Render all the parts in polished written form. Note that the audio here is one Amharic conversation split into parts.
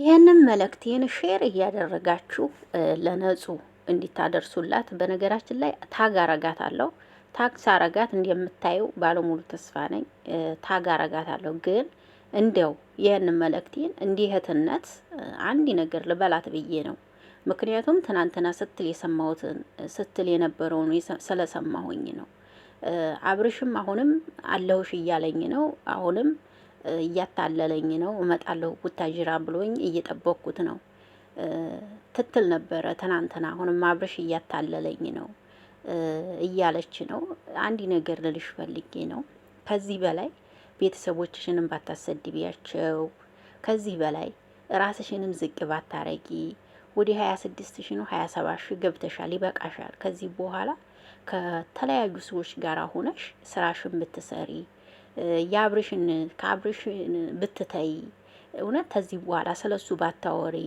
ይህንን መልእክቴን ሼር እያደረጋችሁ ለነጹ እንዲታደርሱላት። በነገራችን ላይ ታግ አረጋታለሁ። ታግ ሳረጋት እንደምታየው ባለሙሉ ተስፋ ነኝ። ታግ አረጋታለሁ። ግን እንደው ይህንን መልእክቴን እንዲህ እህትነት አንድ ነገር ልበላት ብዬ ነው። ምክንያቱም ትናንትና ስትል የነበረውን ስለሰማሁኝ ነው። አብርሽም አሁንም አለሁሽ እያለኝ ነው። አሁንም እያታለለኝ ነው። እመጣለሁ ቡታጅራ ብሎኝ እየጠበቅኩት ነው ትትል ነበረ ትናንትና። አሁንም አብርሽ እያታለለኝ ነው እያለች ነው። አንድ ነገር ልልሽ ፈልጌ ነው። ከዚህ በላይ ቤተሰቦችሽንም ባታሰድቢያቸው፣ ከዚህ በላይ ራስሽንም ዝቅ ባታረጊ። ወደ 26 ሺ ነው 27 ሺ ገብተሻል፣ ይበቃሻል። ከዚህ በኋላ ከተለያዩ ሰዎች ጋር ሆነሽ ስራሽን ብትሰሪ ከአብርሽን ብትተይ፣ እውነት ከዚህ በኋላ ስለሱ ባታወሪ።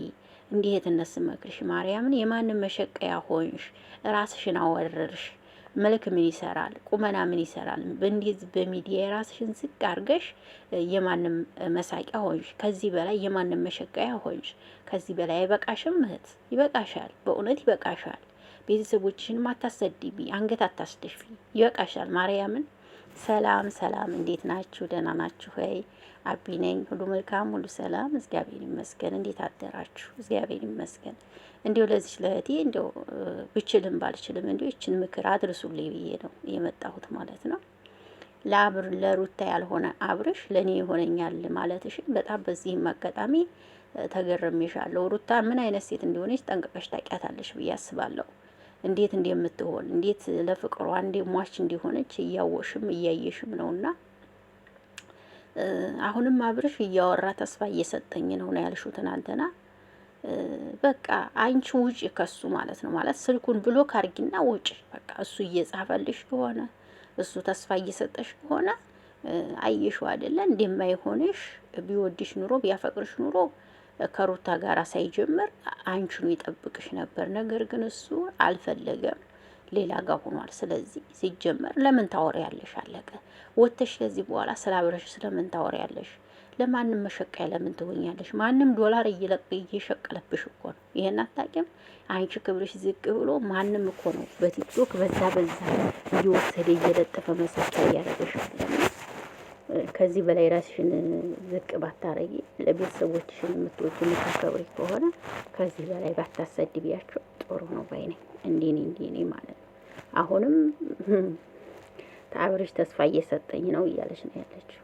እንዲህ የትነስ መክርሽ ማርያምን፣ የማንም መሸቀያ ሆንሽ፣ ራስሽን አወረርሽ። መልክ ምን ይሰራል? ቁመና ምን ይሰራል? በእንዲህ በሚዲያ የራስሽን ዝቅ አርገሽ የማንም መሳቂያ ሆንሽ። ከዚህ በላይ የማንም መሸቀያ ሆንሽ። ከዚህ በላይ አይበቃሽም? እህት ይበቃሻል፣ በእውነት ይበቃሻል። ቤተሰቦችሽን አታሰድቢ፣ አንገት አታስደፊ። ይበቃሻል ማርያምን። ሰላም ሰላም፣ እንዴት ናችሁ? ደህና ናችሁ ወይ? አቢ ነኝ። ሁሉ መልካም፣ ሁሉ ሰላም፣ እግዚአብሔር ይመስገን። እንዴት አደራችሁ? እግዚአብሔር ይመስገን። እንዲሁ ለዚች ለእህቴ እንዲሁ ብችልም ባልችልም እንዲሁ ይችን ምክር አድርሱልኝ ብዬ ነው የመጣሁት ማለት ነው። ለሩታ ያልሆነ አብርሽ ለእኔ ይሆነኛል ማለትሽን በጣም በዚህም አጋጣሚ ተገርሜሻለሁ። ሩታ ምን አይነት ሴት እንደሆነች ጠንቅቀሽ ታውቂያታለሽ ብዬ አስባለሁ። እንዴት እንደምትሆን እንዴት ለፍቅሯ ሟች እንዲሆነች እያወሽም እያየሽም ነውና አሁንም አብርሽ እያወራ ተስፋ እየሰጠኝ ነው ያልሽው ትናንትና። በቃ አንቺ ውጪ ከሱ ማለት ነው። ማለት ስልኩን ብሎክ አርጊና ውጪ በቃ። እሱ እየጻፈልሽ ከሆነ እሱ ተስፋ እየሰጠሽ ከሆነ አየሽው አይደለ? እንደማይሆንሽ ቢወድሽ ኑሮ ቢያፈቅርሽ ኑሮ ከሩታ ጋር ሳይጀምር አንቺኑ ይጠብቅሽ ነበር። ነገር ግን እሱ አልፈለገም፣ ሌላ ጋር ሆኗል። ስለዚህ ሲጀመር ለምን ታወሪያለሽ? አለቀ። ወጥተሽ ከዚህ በኋላ ስላብረሽ ስለምን ታወሪያለሽ? ለማንም መሸቀያ ለምን ትሆኛለሽ? ማንም ዶላር እየሸቀለብሽ እኮ ነው። ይሄን አታውቂም? አንቺ ክብርሽ ዝቅ ብሎ ማንም እኮ ነው በቲክቶክ በዛ እየወሰደ እየለጠፈ መሰኪያ እያደረገሽ ለምን? ከዚህ በላይ ራስሽን ዝቅ ባታረጊ፣ ለቤተሰቦችሽን የምትወጂ የምታከብሪ ከሆነ ከዚህ በላይ ባታሰድቢያቸው ጥሩ ነው ባይ ነኝ። እንዲኔ ማለት ነው። አሁንም አብርሽ ተስፋ እየሰጠኝ ነው እያለች ነው ያለችው።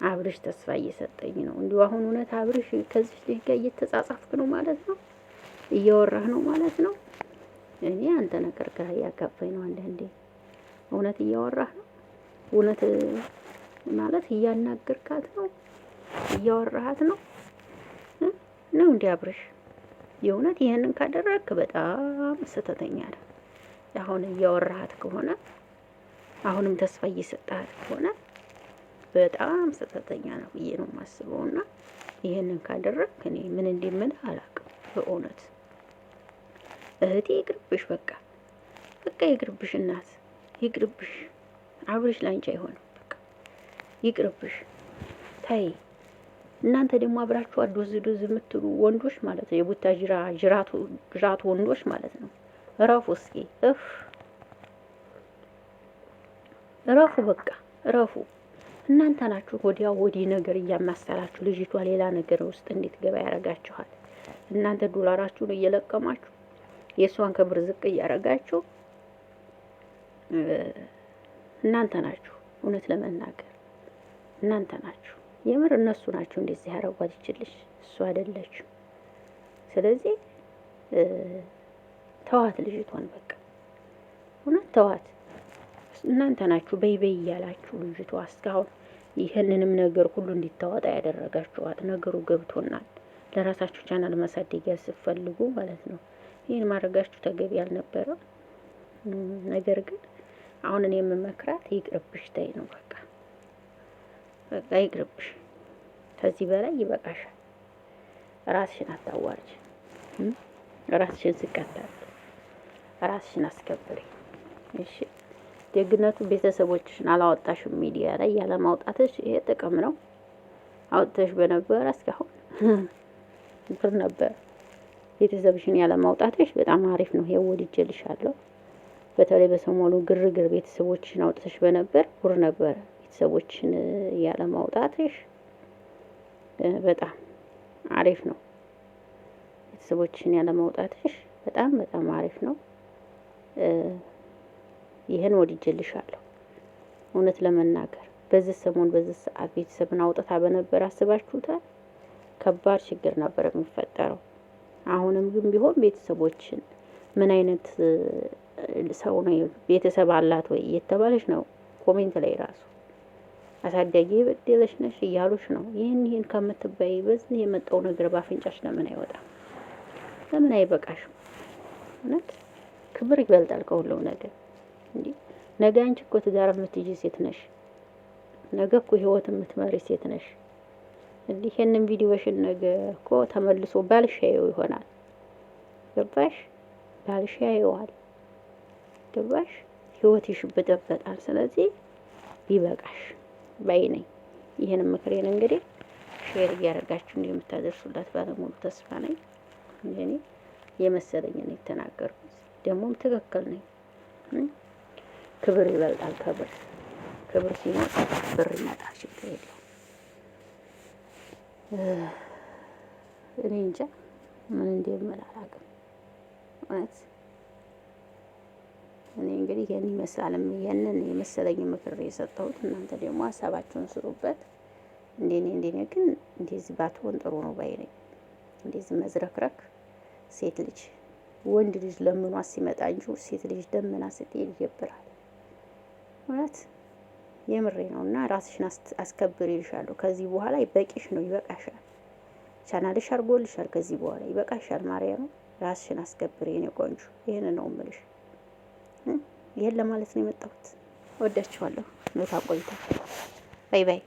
አብርሽ ተስፋ እየሰጠኝ ነው። እንዲሁ አሁን እውነት አብርሽ ከዚህ ልጅ ጋር እየተጻጻፍክ ነው ማለት ነው? እያወራህ ነው ማለት ነው? እኔ አንተ ነገር ጋር እያጋባኝ ነው አንዳንዴ። እውነት እያወራህ ነው? እውነት ማለት እያናገርካት ነው? እያወራሃት ነው ነው እንዴ አብርሽ? የእውነት ይሄንን ካደረግክ በጣም ስተተኛ ነህ። አሁን እያወራሃት ከሆነ አሁንም ተስፋ እየሰጣት ከሆነ በጣም ስተተኛ ነው ብዬ ነው የማስበውና ይሄንን ካደረግክ እኔ ምን እንደምልህ አላውቅም። በእውነት እህቴ ይቅርብሽ፣ በቃ ይቅርብሽ፣ እናት ይቅርብሽ። አብርሽ ላንቺ አይሆንም፣ በቃ ይቅርብሽ። ታይ እናንተ ደግሞ አብራችሁ አዶዝ የምትሉ ወንዶች ማለት ነው፣ የቡታ ጅራቱ ወንዶች ማለት ነው። እረፉ እስኪ፣ እረፉ፣ በቃ እረፉ። እናንተ ናችሁ ወዲህ ነገር እያማሰላችሁ ልጅቷ ሌላ ነገር ውስጥ እንድትገባ ያረጋችኋል። እናንተ ዶላራችሁን እየለቀማችሁ የእሷን ክብር ዝቅ እያረጋችሁ እናንተ ናችሁ። እውነት ለመናገር እናንተ ናችሁ። የምር እነሱ ናቸው እንደዚህ ያረጓት ይችልሽ፣ እሱ አይደለችም። ስለዚህ ተዋት ልጅቷን፣ በቃ እውነት ተዋት። እናንተ ናችሁ በይ እያላችሁ ልጅቷ እስካሁን ይህንንም ነገር ሁሉ እንዲታወጣ ያደረጋችኋት። ነገሩ ገብቶናል። ለራሳችሁ ቻናል ማሳደጊያ ስትፈልጉ ማለት ነው ይህን ማድረጋችሁ ተገቢ አልነበረም። ነገር ግን አሁን እኔ የምመክራት ይቅርብሽ፣ ተይ ነው በቃ ይቅርብሽ። ከዚህ በላይ ይበቃሻል። ራስሽን አታዋርጅ፣ ራስሽን ዝቃታል፣ ራስሽን አስከብሪ። እሺ ደግነቱ ቤተሰቦችሽን አላወጣሽም ሚዲያ ላይ። ያለ ማውጣትሽ ይሄ ጥቅም ነው። አውጥተሽ በነበረ እስካሁን ብር ነበር። ቤተሰብሽን ያለ ማውጣትሽ በጣም አሪፍ ነው። ይሄው ወድጄልሻለሁ። በተለይ በሰሞኑ ግርግር ቤተሰቦችሽን አውጥተሽ በነበር ብር ነበረ። ቤተሰቦችሽን ያለ ማውጣትሽ በጣም አሪፍ ነው። ቤተሰቦችሽን ያለ ማውጣትሽ በጣም በጣም አሪፍ ነው። ይሄን ወድጄልሻለሁ። እውነት ለመናገር በዚህ ሰሞን በዚህ ሰዓት ቤተሰብን አውጥታ በነበር አስባችሁታል? ከባድ ችግር ነበር የሚፈጠረው። አሁንም ግን ቢሆን ቤተሰቦችን ምን አይነት ሰው ነው ቤተሰብ አላት ወይ እየተባለች ነው ኮሜንት ላይ ራሱ አሳዳጊ በደለሽ ነሽ እያሉሽ ነው። ይህን ከምትበይ በዚህ የመጣው ነገር ባፍንጫሽ ለምን አይወጣም? ለምን አይበቃሽም? እውነት ክብር ይበልጣል ከሁሉም ነገር። እንዴ ነገ አንቺ እኮ ትዳር የምትይጂ ሴት ነሽ። ነገ እኮ ህይወት የምትመሪ ሴት ነሽ። እንዲህ ይሄንን ቪዲዮሽን ነገ እኮ ተመልሶ ባልሽ ያየው ይሆናል። ገባሽ? ባልሽ ያየዋል። ገባሽ? ህይወትሽ ይበጠበጣል። ስለዚህ ቢበቃሽ ባይ ነኝ። ይሄን ምክሬን እንግዲህ ሼር እያደረጋችሁ እንደምታደርሱላት ባለሙሉ ተስፋ ነኝ። እኔ የመሰለኝን የተናገርኩት ደግሞም ትክክል ነኝ። ክብር ይበልጣል ከብር። ክብር ሲኖር ብር ይመጣል። ችግር የለውም። እኔ እንጃ ምን እንደምል አላውቅም። እውነት እኔ እንግዲህ ይሄን ይመስላልም ይሄንን የመሰለኝ ምክር የሰጠሁት። እናንተ ደግሞ ሀሳባችሁን ስሩበት። እንደኔ ግን እንደዚህ ባትሆን ጥሩ ነው ባይ ነኝ። እንደዚህ መዝረክረክ ሴት ልጅ ወንድ ልጅ ለምኗ ሲመጣ እንጂ ሴት ልጅ ደምና ስትሄድ ይጀብራል። እውነት የምሬ ነው። እና ራስሽን አስከብር ይልሻለሁ። ከዚህ በኋላ በቂሽ ነው፣ ይበቃሻል። ቻናልሽ አድርጎልሻል። ከዚህ በኋላ ይበቃሻል። ማርያም ራስሽን አስከብር የኔ ቆንጆ። ይሄን ነው የምልሽ። ይሄን ለማለት ነው የመጣሁት። ወዳችኋለሁ። መልካም ቆይታ። ባይ ባይ።